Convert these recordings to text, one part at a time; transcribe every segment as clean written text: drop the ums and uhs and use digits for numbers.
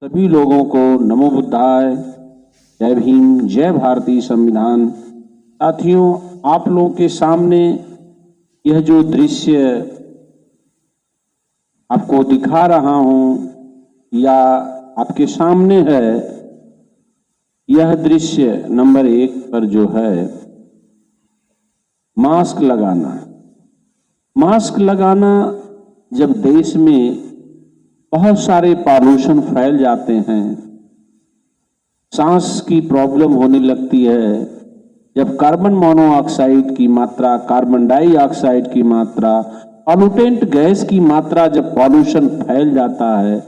सभी लोगों को नमो बुद्धाय, जय भीम, जय भारतीय संविधान। साथियों, आप लोगों के सामने यह जो दृश्य आपको दिखा रहा हूं या आपके सामने है, यह दृश्य नंबर 1 पर जो है मास्क लगाना। मास्क लगाना जब देश में बहुत सारे पॉल्यूशन फैल जाते हैं, सांस की प्रॉब्लम होने लगती है, जब कार्बन मोनोऑक्साइड की मात्रा, कार्बन डाइऑक्साइड की मात्रा, पॉल्यूटेंट गैस की मात्रा जब पॉल्यूशन फैल जाता है,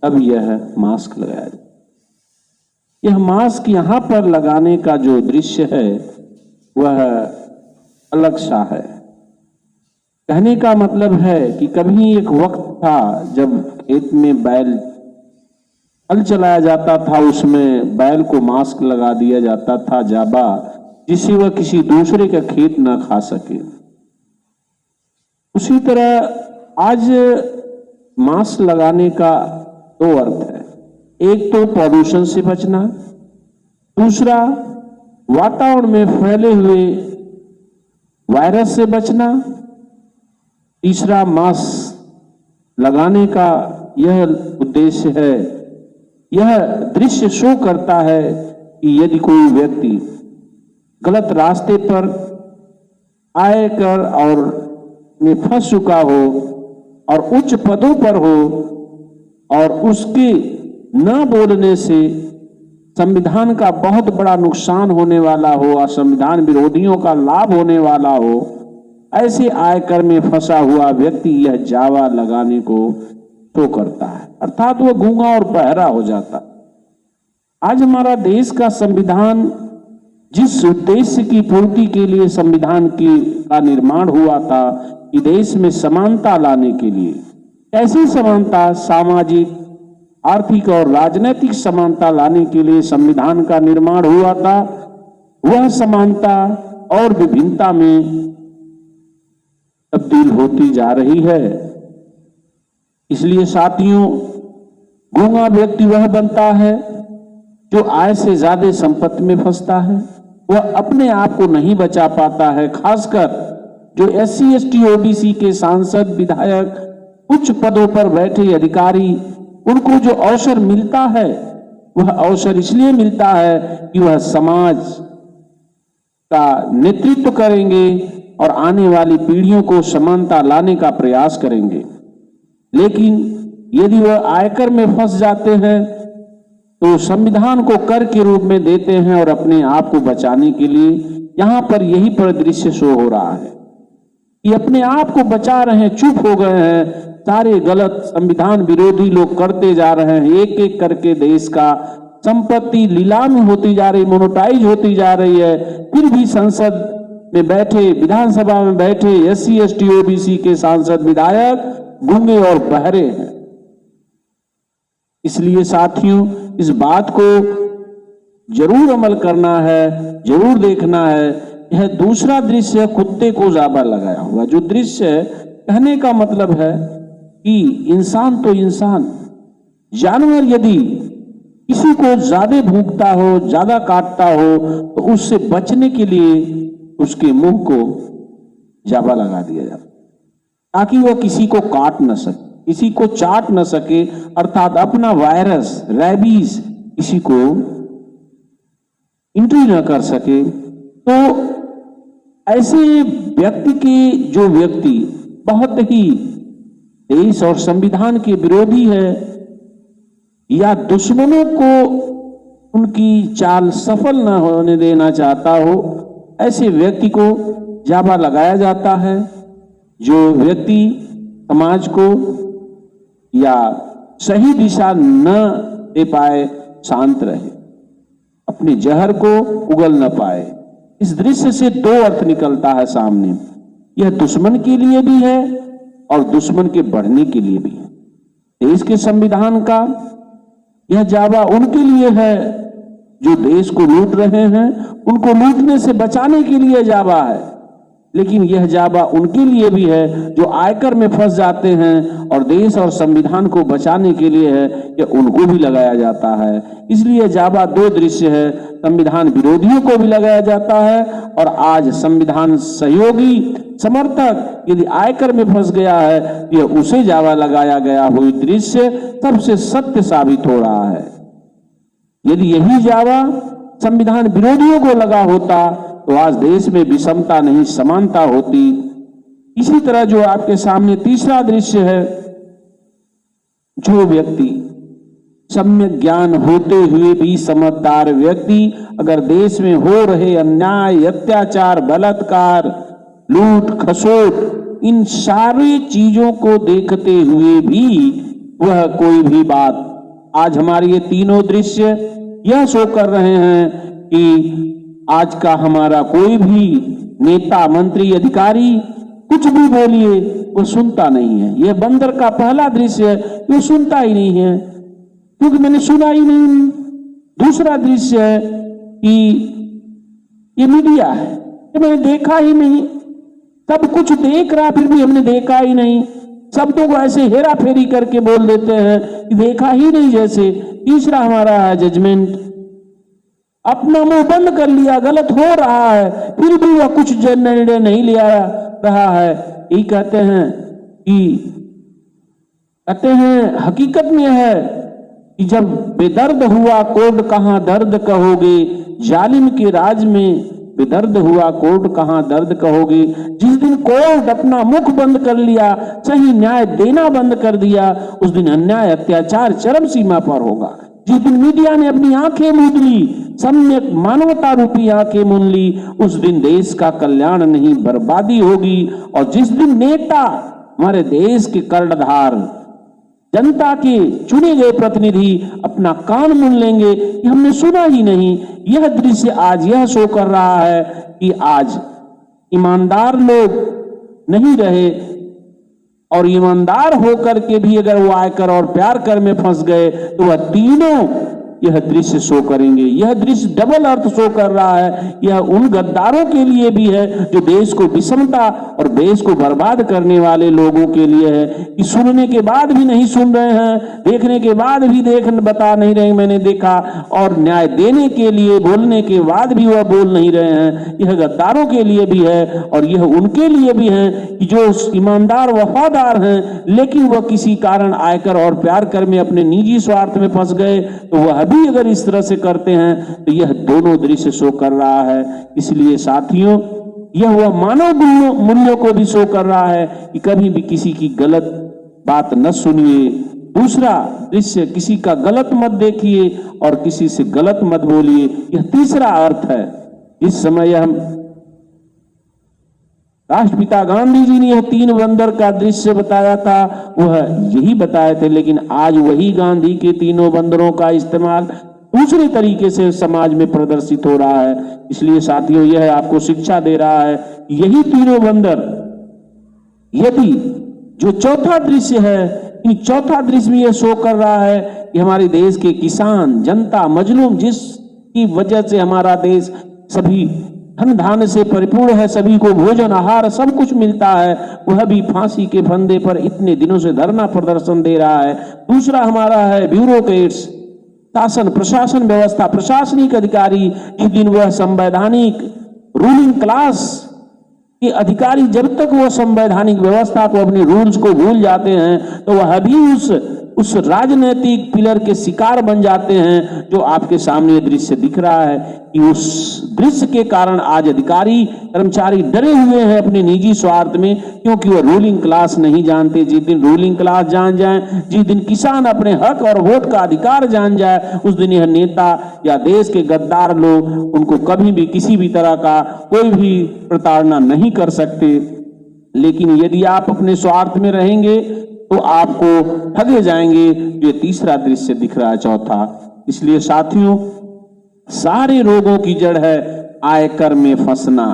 तब यह मास्क लगाया जाता है। यह मास्क यहाँ पर लगाने का जो दृश्य है वह अलग सा है। कहने का मतलब है कि कभी एक वक्त था जब खेत में बैल हल चलाया जाता था, उसमें बैल को मास्क लगा दिया जाता था जाबा, जिससे वह किसी दूसरे का खेत न खा सके। उसी तरह आज मास्क लगाने का 2 अर्थ है। एक तो पॉल्यूशन से बचना, दूसरा वातावरण में फैले हुए वायरस से बचना, तीसरा मास्क लगाने का यह उद्देश्य है। यह दृश्य शो करता है कि यदि कोई व्यक्ति गलत रास्ते पर आकर और में फंस चुका हो और उच्च पदों पर हो और उसके न बोलने से संविधान का बहुत बड़ा नुकसान होने वाला हो और संविधान विरोधियों का लाभ होने वाला हो, ऐसे आयकर में फंसा हुआ व्यक्ति यह जावा लगाने को तो करता है, अर्थात वह गूंगा और बहरा हो जाता। आज हमारा देश का संविधान जिस उद्देश्य की पूर्ति के लिए संविधान का निर्माण हुआ था कि देश में समानता लाने के लिए, कैसी समानता? सामाजिक, आर्थिक और राजनीतिक समानता लाने के लिए संविधान का निर्माण हुआ था। वह समानता और विभिन्नता में तब्दील होती जा रही है। इसलिए साथियों, गूंगा व्यक्ति वह बनता है जो आय से ज्यादा संपत्ति में फंसता है, वह अपने आप को नहीं बचा पाता है। खासकर जो SC ST OBC के सांसद, विधायक, उच्च पदों पर बैठे अधिकारी, उनको जो अवसर मिलता है वह अवसर इसलिए मिलता है कि वह समाज का नेतृत्व करेंगे और आने वाली पीढ़ियों को समानता लाने का प्रयास करेंगे। लेकिन यदि वह आयकर में फंस जाते हैं तो संविधान को कर के रूप में देते हैं और अपने आप को बचाने के लिए यहां पर यही परिदृश्य शो हो रहा है कि अपने आप को बचा रहे हैं, चुप हो गए हैं। सारे गलत संविधान विरोधी लोग करते जा रहे हैं, एक एक करके देश का संपत्ति नीलामी होती जा रही, मोनेटाइज होती जा रही है। फिर भी संसद में बैठे, विधानसभा में बैठे SC ST OBC के सांसद, विधायक गूंगे और बहरे हैं। इसलिए साथियों, इस बात को जरूर अमल करना है, जरूर देखना है। यह दूसरा दृश्य कुत्ते को जाबा लगाया हुआ जो दृश्य है, कहने का मतलब है कि इंसान तो इंसान, जानवर यदि किसी को ज्यादा भूखता हो, ज्यादा काटता हो, तो उससे बचने के लिए उसके मुंह को जाबा लगा दिया जाता ताकि वह किसी को काट न सके, किसी को चाट न सके, अर्थात अपना वायरस, रैबीज किसी को एंट्री न कर सके। तो ऐसे व्यक्ति के जो व्यक्ति बहुत ही देश और संविधान के विरोधी है या दुश्मनों को उनकी चाल सफल न होने देना चाहता हो, ऐसे व्यक्ति को जाबा लगाया जाता है। जो व्यक्ति समाज को या सही दिशा न दे पाए, शांत रहे, अपने जहर को उगल न पाए। इस दृश्य से 2 अर्थ निकलता है सामने। यह दुश्मन के लिए भी है और दुश्मन के बढ़ने के लिए भी है। देश के संविधान का यह जाबा उनके लिए है जो देश को लूट रहे हैं, उनको लूटने से बचाने के लिए जाबा है। लेकिन यह जावा उनके लिए भी है जो आयकर में फंस जाते हैं और देश और संविधान को बचाने के लिए है कि उनको भी लगाया जाता है। इसलिए जावा दो दृश्य है, संविधान विरोधियों को भी लगाया जाता है और आज संविधान सहयोगी समर्थक यदि आयकर में फंस गया है यह उसे जावा लगाया गया हुई दृश्य सबसे सत्य साबित हो रहा है। यदि यही जावा संविधान विरोधियों को लगा होता तो आज देश में विषमता नहीं समानता होती। इसी तरह जो आपके सामने तीसरा दृश्य है, जो व्यक्ति सम्यक ज्ञान होते हुए भी समझदार व्यक्ति अगर देश में हो रहे अन्याय, अत्याचार, बलात्कार, लूट खसोट इन सारी चीजों को देखते हुए भी वह कोई भी बात, आज हमारे ये तीनों दृश्य यह शो कर रहे हैं कि आज का हमारा कोई भी नेता, मंत्री, अधिकारी कुछ भी बोलिए वो सुनता नहीं है। यह बंदर का पहला दृश्य है, वो सुनता ही नहीं है क्योंकि मैंने सुना ही नहीं। दूसरा दृश्य है कि ये मीडिया है, ये मैंने देखा ही नहीं, सब कुछ देख रहा फिर भी हमने देखा ही नहीं, शब्दों को ऐसे हेरा फेरी करके बोल देते हैं कि देखा ही नहीं जैसे। तीसरा हमारा है जजमेंट, अपना मुंह बंद कर लिया, गलत हो रहा है फिर भी वह कुछ निर्णय नहीं लिया रहा है। यही कहते हैं हकीकत में है कि जब बेदर्द हुआ कोर्ट कहां दर्द कहोगे, जालिम के राज में बेदर्द हुआ कोर्ट कहां दर्द कहोगे। जिस दिन कोर्ट अपना मुख बंद कर लिया, सही न्याय देना बंद कर दिया, उस दिन अन्याय अत्याचार चरम सीमा पर होगा। जिस दिन मीडिया ने अपनी आंखें मूंद ली, सम्यक मानवता रूपी आंखें मूंद ली, उस दिन देश का कल्याण नहीं बर्बादी होगी। और जिस दिन नेता, हमारे देश के कर्णधार, जनता के चुने गए प्रतिनिधि अपना कान मूंद लेंगे कि हमने सुना ही नहीं, यह दृश्य आज यह शो कर रहा है कि आज ईमानदार लोग नहीं रहे और ईमानदार होकर के भी अगर वो आयकर और प्यार कर में फंस गए तो वह तीनों यह दृश्य शो करेंगे। यह दृश्य डबल अर्थ शो कर रहा है। यह उन गद्दारों के लिए भी है जो देश को विषमता और देश को बर्बाद करने वाले लोगों के लिए है कि सुनने के बाद भी नहीं सुन रहे हैं, देखने के बाद भी बता नहीं रहे मैंने देखा, और न्याय देने के लिए बोलने के बाद भी वह बोल नहीं रहे हैं। यह गद्दारों के लिए भी है और यह उनके लिए भी है कि जो ईमानदार वफादार हैं लेकिन वह किसी कारण आयकर और प्यार कर में अपने निजी स्वार्थ में फंस गए तो वह भी अगर इस तरह से करते हैं तो यह दोनों दृश्य शो कर रहा है। इसलिए साथियों, यह वह मानव मूल्यों को भी शो कर रहा है कि कभी भी किसी की गलत बात न सुनिए। दूसरा दृश्य, किसी का गलत मत देखिए और किसी से गलत मत बोलिए। यह तीसरा अर्थ है। इस समय हम राष्ट्रपिता गांधी जी ने यह तीन बंदर का दृश्य बताया था, वह यही बताए थे, लेकिन आज वही गांधी के तीनों बंदरों का इस्तेमाल दूसरे तरीके से समाज में प्रदर्शित हो रहा है। इसलिए साथियों, यह आपको शिक्षा दे रहा है यही तीनों बंदर, यदि जो चौथा दृश्य है, इन चौथा दृश्य में यह शो कर रहा है कि हमारे देश के किसान, जनता, मजलूम, जिसकी वजह से हमारा देश सभी धन धान्य से परिपूर्ण है, सभी को भोजन आहार सब कुछ मिलता है, वह भी फांसी के फंदे पर इतने दिनों से धरना प्रदर्शन दे रहा है। दूसरा हमारा है ब्यूरोक्रेट्स, शासन प्रशासन व्यवस्था, प्रशासनिक अधिकारी, जिस दिन वह संवैधानिक रूलिंग क्लास के अधिकारी जब तक वो संवैधानिक व्यवस्था को, अपने रूल्स को भूल जाते हैं तो वह भी उस राजनीतिक पिलर के शिकार बन जाते हैं। जो आपके सामने दृश्य दिख रहा है कि उस दृश्य के कारण आज अधिकारी कर्मचारी डरे हुए हैं अपने निजी स्वार्थ में, क्योंकि वह रूलिंग क्लास नहीं जानते। जिस दिन रूलिंग क्लास जान जाए, जिस दिन किसान अपने हक और वोट का अधिकार जान जाए, उस दिन यह नेता या देश के गद्दार लोग उनको कभी भी किसी भी तरह का कोई भी प्रताड़ना नहीं कर सकते। लेकिन यदि आप अपने स्वार्थ में रहेंगे तो आपको ठगे जाएंगे। ये तीसरा दृश्य दिख रहा है, चौथा। इसलिए साथियों, सारे रोगों की जड़ है आयकर में फंसना।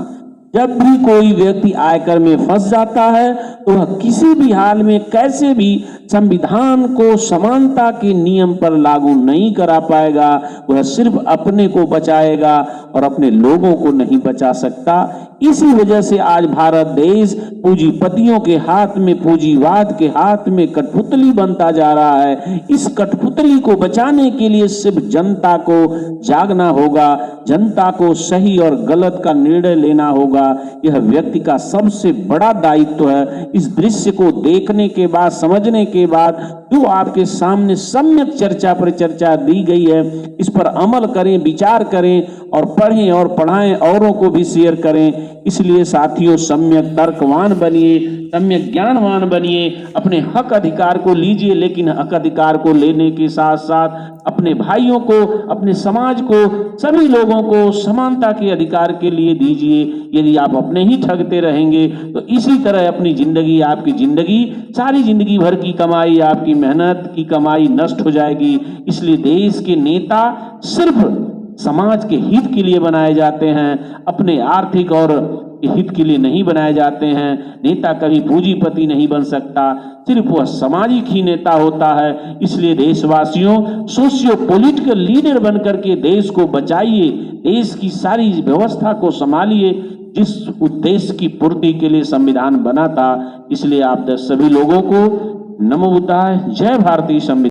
जब भी कोई व्यक्ति आयकर में फंस जाता है तो वह किसी भी हाल में कैसे भी संविधान को समानता के नियम पर लागू नहीं करा पाएगा। वह सिर्फ अपने को बचाएगा और अपने लोगों को नहीं बचा सकता। इसी वजह से आज भारत देश पूंजीपतियों के हाथ में, पूंजीवाद के हाथ में कठपुतली बनता जा रहा है। इस कठपुतली को बचाने के लिए सिर्फ जनता को जागना होगा, जनता को सही और गलत का निर्णय लेना होगा। यह व्यक्ति का सबसे बड़ा दायित्व है। इस दृश्य को देखने के बाद, समझने के बाद जो आपके सामने सम्यक चर्चा पर चर्चा दी गई है, इस पर अमल करें, विचार करें और पढ़ें और पढ़ाएं, औरों को भी शेयर करें। इसलिए साथियों, सम्यक तर्कवान बनिए, सम्यक ज्ञानवान बनिए, अपने हक अधिकार को लीजिए, लेकिन हक अधिकार को लेने के साथ साथ अपने भाइयों को, अपने समाज को, सभी लोगों को समानता के अधिकार के लिए दीजिए। यदि आप अपने ही ठगते रहेंगे तो इसी तरह अपनी जिंदगी, आपकी जिंदगी, सारी जिंदगी भर की कमाई, आपकी मेहनत की कमाई नष्ट हो जाएगी। इसलिए देश के नेता सिर्फ समाज के हित के लिए बनाए जाते हैं, अपने आर्थिक और हित के लिए नहीं बनाए जाते हैं। नेता कभी पूंजीपति नहीं बन सकता, सिर्फ वह सामाजिक ही नेता होता है। इसलिए देशवासियों, सोशियो पॉलिटिकल लीडर बनकर के देश को बचाइए, देश की सारी व्यवस्था को संभालिए, जिस उद्देश्य की पूर्ति के लिए संविधान बना था। इसलिए आप सभी लोगों को नमो बुद्धाय, जय भारतीय संविधान।